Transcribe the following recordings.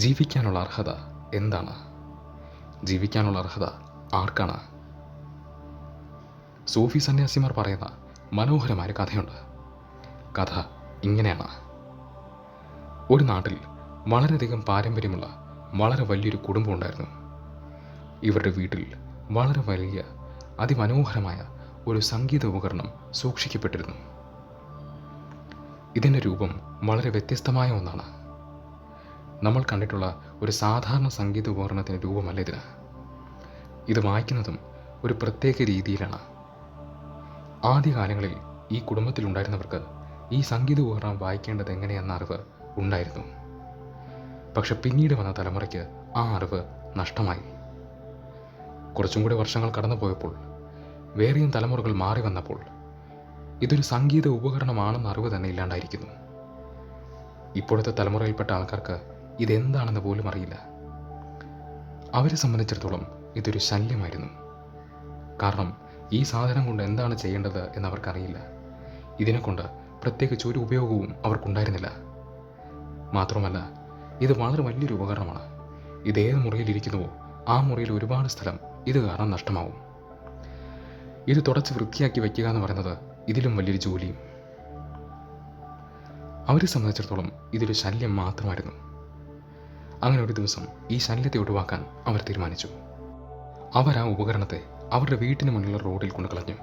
ജീവിക്കാനുള്ള അർഹത എന്താണ്? ജീവിക്കാനുള്ള അർഹത ആർക്കാണ്? സൂഫി സന്യാസിമാർ പറയുന്ന മനോഹരമായ കഥയുണ്ട്. കഥ ഇങ്ങനെയാണ്. ഒരു നാട്ടിൽ വളരെയധികം പാരമ്പര്യമുള്ള വളരെ വലിയൊരു കുടുംബം ഉണ്ടായിരുന്നു. ഇവരുടെ വീട്ടിൽ വളരെ വലിയ അതിമനോഹരമായ ഒരു സംഗീത ഉപകരണം സൂക്ഷിക്കപ്പെട്ടിരുന്നു. ഇതിൻ്റെ രൂപം വളരെ വ്യത്യസ്തമായ ഒന്നാണ്. നമ്മൾ കണ്ടിട്ടുള്ള ഒരു സാധാരണ സംഗീത ഉപകരണത്തിൻ്റെ രൂപമല്ല ഇതിന്. ഇത് വായിക്കുന്നതും ഒരു പ്രത്യേക രീതിയിലാണ്. ആദ്യകാലങ്ങളിൽ ഈ കുടുംബത്തിലുണ്ടായിരുന്നവർക്ക് ഈ സംഗീത ഉപകരണം വായിക്കേണ്ടത് എങ്ങനെയെന്ന അറിവ് ഉണ്ടായിരുന്നു. പക്ഷെ പിന്നീട് വന്ന തലമുറയ്ക്ക് ആ അറിവ് നഷ്ടമായി. കുറച്ചും കൂടി വർഷങ്ങൾ കടന്നുപോയപ്പോൾ, വേറെയും തലമുറകൾ മാറി വന്നപ്പോൾ ഇതൊരു സംഗീത ഉപകരണമാണെന്ന അറിവ് തന്നെ ഇല്ലാണ്ടായിരിക്കുന്നു. ഇപ്പോഴത്തെ തലമുറയിൽപ്പെട്ട ആൾക്കാർക്ക് ഇതെന്താണെന്ന് പോലും അറിയില്ല. അവരെ സംബന്ധിച്ചിടത്തോളം ഇതൊരു ശല്യമായിരുന്നു. കാരണം ഈ സാധനം കൊണ്ട് എന്താണ് ചെയ്യേണ്ടത് എന്നവർക്കറിയില്ല. ഇതിനെക്കൊണ്ട് പ്രത്യേകിച്ച് ഒരു ഉപയോഗവും അവർക്കുണ്ടായിരുന്നില്ല. മാത്രമല്ല, ഇത് വളരെ വലിയൊരു ഉപകരണമാണ്. ഇതേത് മുറിയിലിരിക്കുന്നുവോ ആ മുറിയിൽ ഒരുപാട് സ്ഥലം ഇത് കാരണം നഷ്ടമാവും. ഇത് തുടച്ച് വൃത്തിയാക്കി വയ്ക്കുക എന്ന് പറയുന്നത് ഇതിലും വലിയൊരു ജോലിയും. അവരെ സംബന്ധിച്ചിടത്തോളം ഇതൊരു ശല്യം മാത്രമായിരുന്നു. അങ്ങനെ ഒരു ദിവസം ഈ ശല്യത്തെ ഒഴിവാക്കാൻ അവർ തീരുമാനിച്ചു. അവർ ആ ഉപകരണത്തെ അവരുടെ വീട്ടിന് മുന്നിലുള്ള റോഡിൽ കൊണ്ടു കളഞ്ഞു.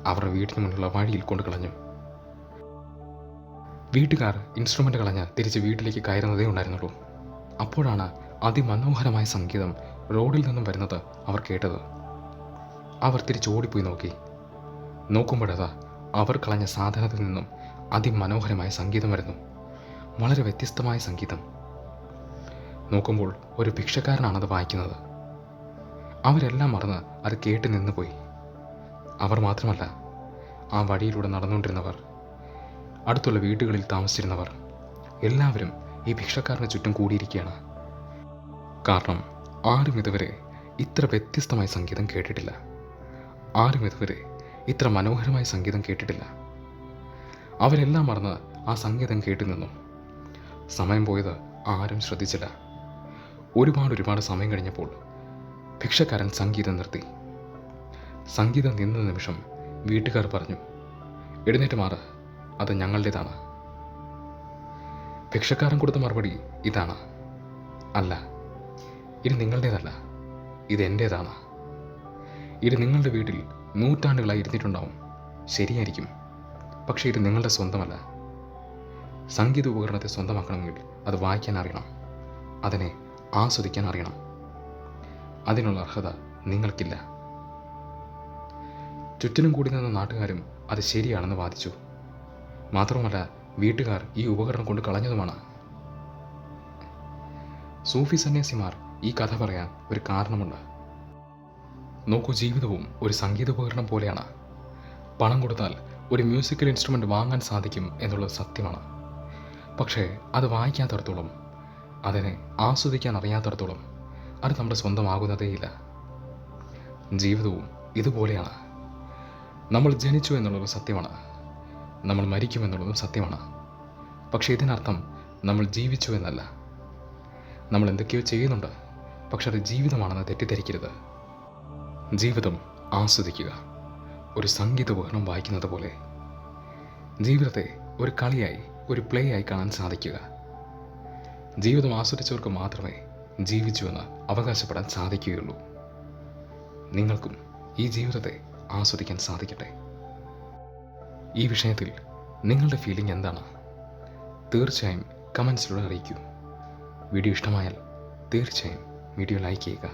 അവരുടെ വീട്ടിന് മുന്നിലുള്ള വഴിയിൽ കൊണ്ടു കളഞ്ഞു. വീട്ടുകാർ ഇൻസ്ട്രുമെൻ്റ് കളഞ്ഞ് തിരിച്ച് വീട്ടിലേക്ക് കയറുന്നതേ ഉണ്ടായിരുന്നുള്ളൂ. അപ്പോഴാണ് അതിമനോഹരമായ സംഗീതം റോഡിൽ നിന്നും വരുന്നത് അവർ കേട്ടത്. അവർ തിരിച്ചോടിപ്പോയി നോക്കി. നോക്കുമ്പോഴതാ അവർ കളഞ്ഞ സാധനത്തിൽ നിന്നും അതിമനോഹരമായ സംഗീതം വരുന്നു. വളരെ വ്യത്യസ്തമായ സംഗീതം. നോക്കുമ്പോൾ ഒരു ഭിക്ഷക്കാരനാണത് വായിക്കുന്നത്. അവരെല്ലാം മറന്ന് അത് കേട്ട് നിന്നുപോയി. അവർ മാത്രമല്ല, ആ വഴിയിലൂടെ നടന്നുകൊണ്ടിരുന്നവർ, അടുത്തുള്ള വീടുകളിൽ താമസിച്ചിരുന്നവർ എല്ലാവരും ഈ ഭിക്ഷക്കാരന് ചുറ്റും കൂടിയിരിക്കുകയാണ്. കാരണം ആരും ഇതുവരെ ഇത്ര വ്യത്യസ്തമായ സംഗീതം കേട്ടിട്ടില്ല. ആരും ഇതുവരെ ഇത്ര മനോഹരമായ സംഗീതം കേട്ടിട്ടില്ല. അവരെല്ലാം മറന്ന് ആ സംഗീതം കേട്ടു നിന്നു. സമയം പോയത് ആരും ശ്രദ്ധിച്ചില്ല. ഒരുപാട് സമയം കഴിഞ്ഞപ്പോൾ ഭിക്ഷക്കാരൻ സംഗീതം നിർത്തി. സംഗീതം നിന്ന നിമിഷം വീട്ടുകാർ പറഞ്ഞു, എഴുന്നേറ്റ് മാറ്, അത് ഞങ്ങളുടേതാണ്. ഭിക്ഷക്കാരൻ കൊടുത്ത മറുപടി ഇതാണ്, അല്ല, ഇത് നിങ്ങളുടേതല്ല, ഇത് എൻ്റേതാണ്. ഇത് നിങ്ങളുടെ വീട്ടിൽ നൂറ്റാണ്ടുകളായി ഇരുന്നിട്ടുണ്ടാവും, ശരിയായിരിക്കും. പക്ഷേ ഇത് നിങ്ങളുടെ സ്വന്തമല്ല. സംഗീത ഉപകരണത്തെ സ്വന്തമാക്കണമെങ്കിൽ അത് വായിക്കാൻ അറിയണം, അതിനെ ആസ്വദിക്കാൻ അറിയണം. അതിനുള്ള അർഹത നിങ്ങൾക്കില്ല. ചുറ്റിനും കൂടി നിന്ന നാട്ടുകാരും അത് ശരിയാണെന്ന് വാദിച്ചു. മാത്രമല്ല, വീട്ടുകാർ ഈ ഉപകരണം കൊണ്ട് കളഞ്ഞതുമാണ്. സൂഫി സന്യാസിമാർ ഈ കഥ പറയാൻ ഒരു കാരണമുണ്ട്. നോക്കൂ, ജീവിതവും ഒരു സംഗീതോപകരണം പോലെയാണ്. പണം കൊടുത്താൽ ഒരു മ്യൂസിക്കൽ ഇൻസ്ട്രുമെൻ്റ് വാങ്ങാൻ സാധിക്കും എന്നുള്ളത് സത്യമാണ്. പക്ഷേ അത് വായിക്കാത്തടത്തോളം, അതിനെ ആസ്വദിക്കാൻ അറിയാത്തടത്തോളം അത് നമ്മുടെ സ്വന്തമാകുന്നതേയില്ല. ജീവിതവും ഇതുപോലെയാണ്. നമ്മൾ ജനിച്ചു എന്നുള്ളത് സത്യമാണ്, നമ്മൾ മരിക്കുമെന്നുള്ളതും സത്യമാണ്. പക്ഷേ ഇതിനർത്ഥം നമ്മൾ ജീവിച്ചു എന്നല്ല. നമ്മൾ എന്തൊക്കെയോ ചെയ്യുന്നുണ്ട്, പക്ഷെ അത് ജീവിതമാണെന്ന് തെറ്റിദ്ധരിക്കരുത്. ജീവിതം ആസ്വദിക്കുക, ഒരു സംഗീത ഉപകരണം വായിക്കുന്നത് പോലെ. ജീവിതത്തെ ഒരു കളിയായി, ഒരു പ്ലേ ആയി കാണാൻ സാധിക്കുക. ജീവിതം ആസ്വദിച്ചവർക്ക് മാത്രമേ ജീവിച്ചുവെന്ന് അവകാശപ്പെടാൻ സാധിക്കുകയുള്ളൂ. നിങ്ങൾക്കും ഈ ജീവിതത്തെ ആസ്വദിക്കാൻ സാധിക്കട്ടെ. ഈ വിഷയത്തിൽ നിങ്ങളുടെ ഫീലിംഗ് എന്താണ്? തീർച്ചയായും കമൻസിലൂടെ അറിയിക്കൂ. വീഡിയോ ഇഷ്ടമായാൽ തീർച്ചയായും വീഡിയോ ലൈക്ക് ചെയ്യുക.